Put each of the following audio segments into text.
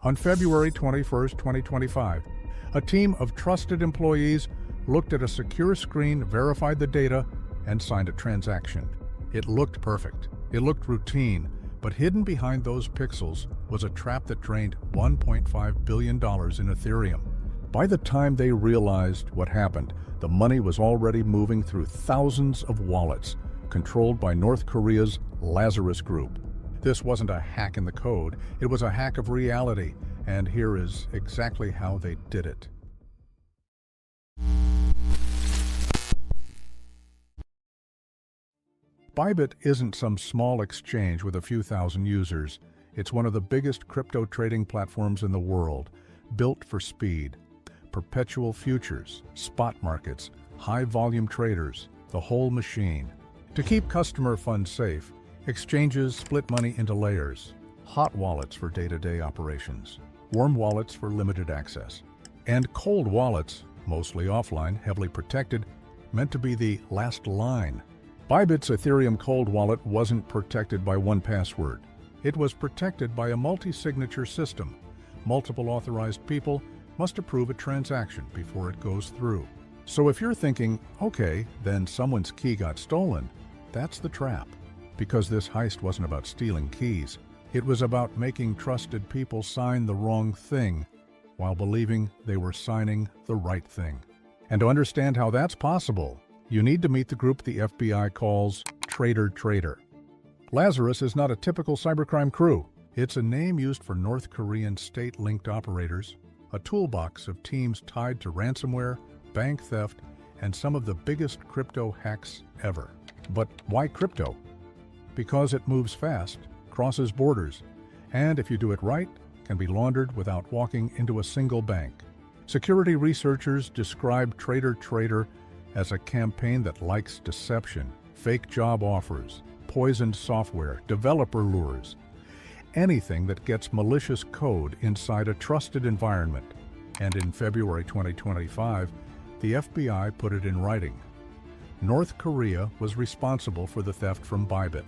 On February 21, 2025, a team of trusted employees looked at a secure screen, verified the data, and signed a transaction. It looked perfect. It looked routine, but hidden behind those pixels was a trap that drained $1.5 billion in Ethereum. By the time they realized what happened, the money was already moving through thousands of wallets, controlled by North Korea's Lazarus group. This wasn't a hack in the code, it was a hack of reality, and here is exactly how they did it. Bybit isn't some small exchange with a few thousand users. It's one of the biggest crypto trading platforms in the world, built for speed. Perpetual futures, spot markets, high-volume traders, the whole machine. To keep customer funds safe, exchanges split money into layers. Hot wallets for day-to-day operations, warm wallets for limited access, and cold wallets, mostly offline, heavily protected, meant to be the last line. Bybit's Ethereum cold wallet wasn't protected by one password. It was protected by a multi-signature system. Multiple authorized people must approve a transaction before it goes through. So if you're thinking, okay, then someone's key got stolen, that's the trap. Because this heist wasn't about stealing keys. It was about making trusted people sign the wrong thing while believing they were signing the right thing. And to understand how that's possible, you need to meet the group the FBI calls TraderTraitor. Lazarus is not a typical cybercrime crew. It's a name used for North Korean state-linked operators, a toolbox of teams tied to ransomware, bank theft, and some of the biggest crypto hacks ever. But why crypto? Because it moves fast, crosses borders, and if you do it right, can be laundered without walking into a single bank. Security researchers describe TraderTraitor as a campaign that likes deception, fake job offers, poisoned software, developer lures, anything that gets malicious code inside a trusted environment. And in February 2025, the FBI put it in writing. North Korea was responsible for the theft from Bybit,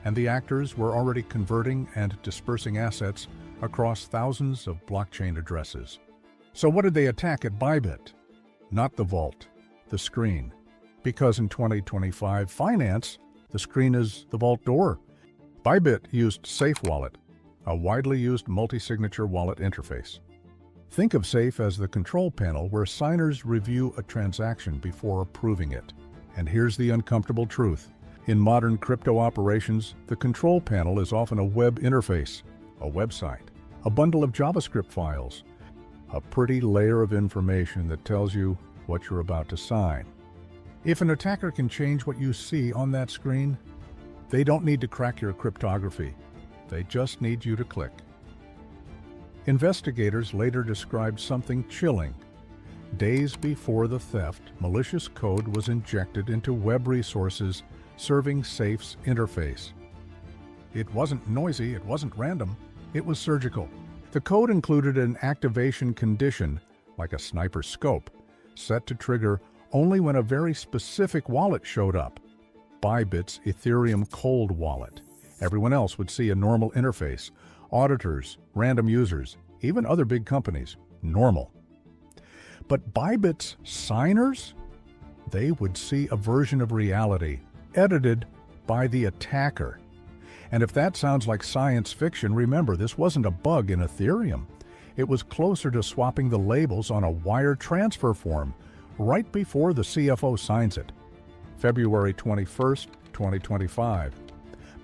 and the actors were already converting and dispersing assets across thousands of blockchain addresses. So what did they attack at Bybit? Not the vault, the screen. Because in 2025 finance, the screen is the vault door. Bybit used Safe Wallet, a widely used multi-signature wallet interface. Think of Safe as the control panel where signers review a transaction before approving it. And here's the uncomfortable truth. In modern crypto operations, the control panel is often a web interface, a website, a bundle of JavaScript files, a pretty layer of information that tells you what you're about to sign. If an attacker can change what you see on that screen, they don't need to crack your cryptography. They just need you to click. Investigators later described something chilling. Days before the theft, malicious code was injected into web resources serving Safe's interface. It wasn't noisy, it wasn't random, it was surgical. The code included an activation condition, like a sniper scope, set to trigger only when a very specific wallet showed up, Bybit's Ethereum cold wallet. Everyone else would see a normal interface. Auditors, random users, even other big companies, normal. But Bybit's signers? They would see a version of reality, edited by the attacker. And if that sounds like science fiction, remember, this wasn't a bug in Ethereum. It was closer to swapping the labels on a wire transfer form right before the CFO signs it. February 21st, 2025.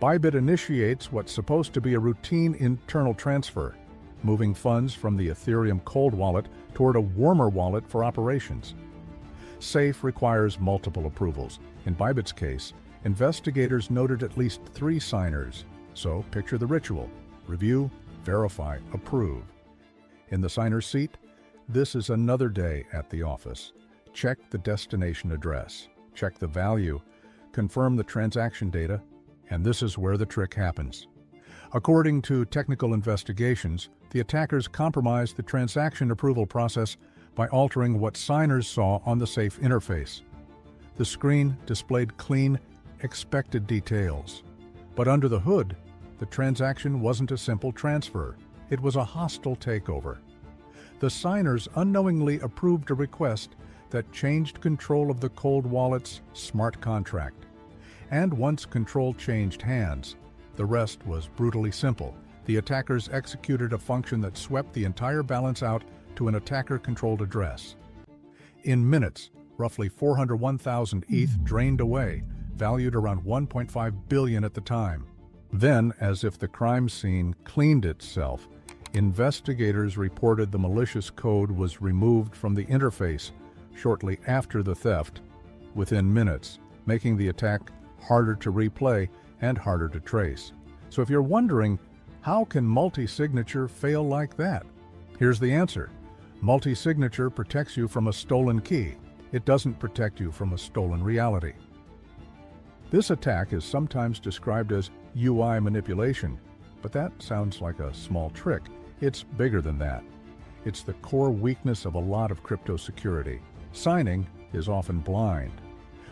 Bybit initiates what's supposed to be a routine internal transfer, moving funds from the Ethereum cold wallet toward a warmer wallet for operations. Safe requires multiple approvals. In Bybit's case, investigators noted at least 3 signers. So picture the ritual: review, verify, approve. In the signer's seat, this is another day at the office. Check the destination address, check the value, confirm the transaction data, and this is where the trick happens. According to technical investigations, the attackers compromised the transaction approval process by altering what signers saw on the Safe interface. The screen displayed clean, expected details. But under the hood, the transaction wasn't a simple transfer. it was a hostile takeover. The signers unknowingly approved a request that changed control of the cold wallet's smart contract. And once control changed hands, the rest was brutally simple. The attackers executed a function that swept the entire balance out to an attacker-controlled address. In minutes, roughly 401,000 ETH drained away, valued around $1.5 billion at the time. Then, as if the crime scene cleaned itself, investigators reported the malicious code was removed from the interface shortly after the theft, within minutes, making the attack harder to replay and harder to trace. So if you're wondering, how can multi-signature fail like that? Here's the answer. Multi-signature protects you from a stolen key. It doesn't protect you from a stolen reality. This attack is sometimes described as UI manipulation, but that sounds like a small trick. It's bigger than that. It's the core weakness of a lot of crypto security. Signing is often blind.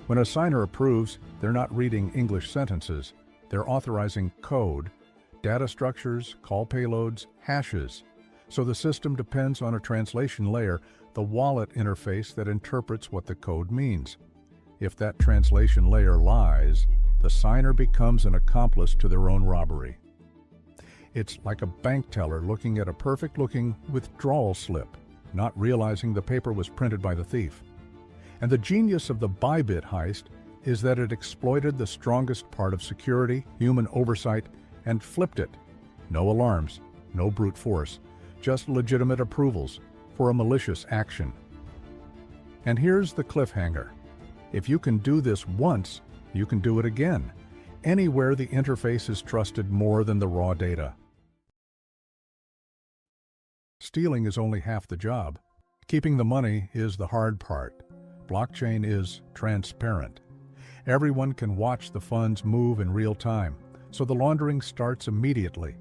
When a signer approves, they're not reading English sentences. They're authorizing code, data structures, call payloads, hashes. So the system depends on a translation layer, the wallet interface that interprets what the code means. If that translation layer lies, the signer becomes an accomplice to their own robbery. It's like a bank teller looking at a perfect-looking withdrawal slip, not realizing the paper was printed by the thief. And the genius of the Bybit heist is that it exploited the strongest part of security, human oversight, and flipped it. No alarms, no brute force, just legitimate approvals for a malicious action. And here's the cliffhanger. If you can do this once, you can do it again, anywhere the interface is trusted more than the raw data. Stealing is only half the job. Keeping the money is the hard part. Blockchain is transparent. Everyone can watch the funds move in real time, so the laundering starts immediately.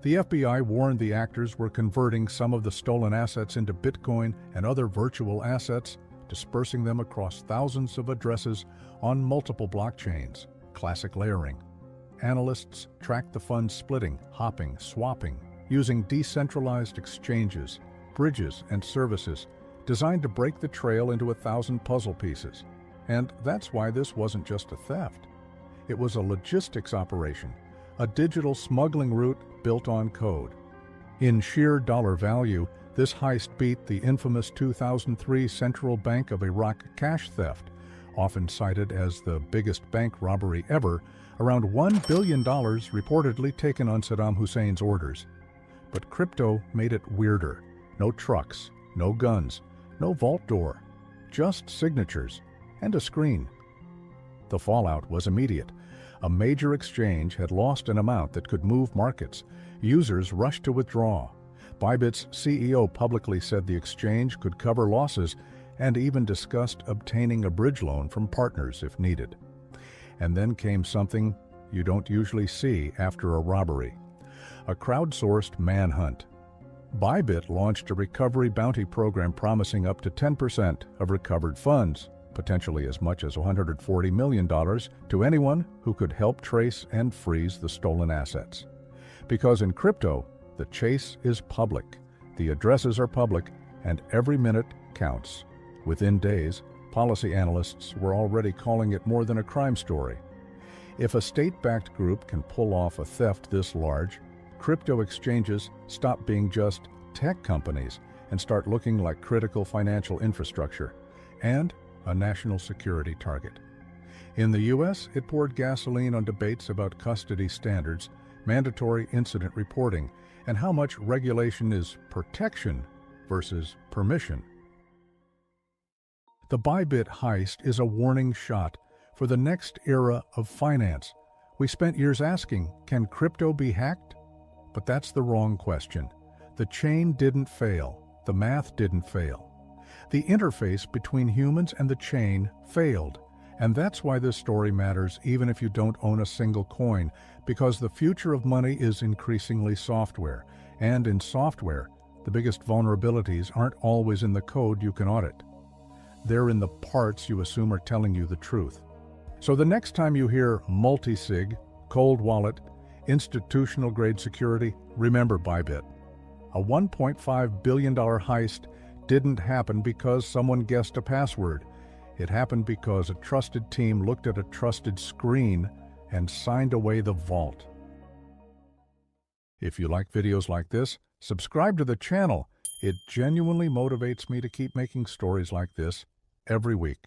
The FBI warned the actors were converting some of the stolen assets into Bitcoin and other virtual assets, dispersing them across thousands of addresses on multiple blockchains. Classic layering. Analysts tracked the funds splitting, hopping, swapping, using decentralized exchanges, bridges, and services designed to break the trail into 1,000 puzzle pieces. And that's why this wasn't just a theft. It was a logistics operation, a digital smuggling route built on code. In sheer dollar value, this heist beat the infamous 2003 Central Bank of Iraq cash theft, often cited as the biggest bank robbery ever, around $1 billion reportedly taken on Saddam Hussein's orders. But crypto made it weirder. No trucks, no guns, no vault door, just signatures and a screen. The fallout was immediate. A major exchange had lost an amount that could move markets. Users rushed to withdraw. Bybit's CEO publicly said the exchange could cover losses and even discussed obtaining a bridge loan from partners if needed. And then came something you don't usually see after a robbery: a crowdsourced manhunt. Bybit launched a recovery bounty program promising up to 10% of recovered funds, potentially as much as $140 million, to anyone who could help trace and freeze the stolen assets. Because in crypto, the chase is public, the addresses are public, and every minute counts. Within days, policy analysts were already calling it more than a crime story. If a state-backed group can pull off a theft this large, crypto exchanges stop being just tech companies and start looking like critical financial infrastructure and a national security target. In the U.S., it poured gasoline on debates about custody standards, mandatory incident reporting, and how much regulation is protection versus permission. The Bybit heist is a warning shot for the next era of finance. We spent years asking, can crypto be hacked? But that's the wrong question. The chain didn't fail. The math didn't fail. The interface between humans and the chain failed. And that's why this story matters even if you don't own a single coin, because the future of money is increasingly software. And in software, the biggest vulnerabilities aren't always in the code you can audit. They're in the parts you assume are telling you the truth. So the next time you hear multi-sig, cold wallet, Institutional-grade security? Remember Bybit. A $1.5 billion heist didn't happen because someone guessed a password. It happened because a trusted team looked at a trusted screen and signed away the vault. If you like videos like this, subscribe to the channel. It genuinely motivates me to keep making stories like this every week.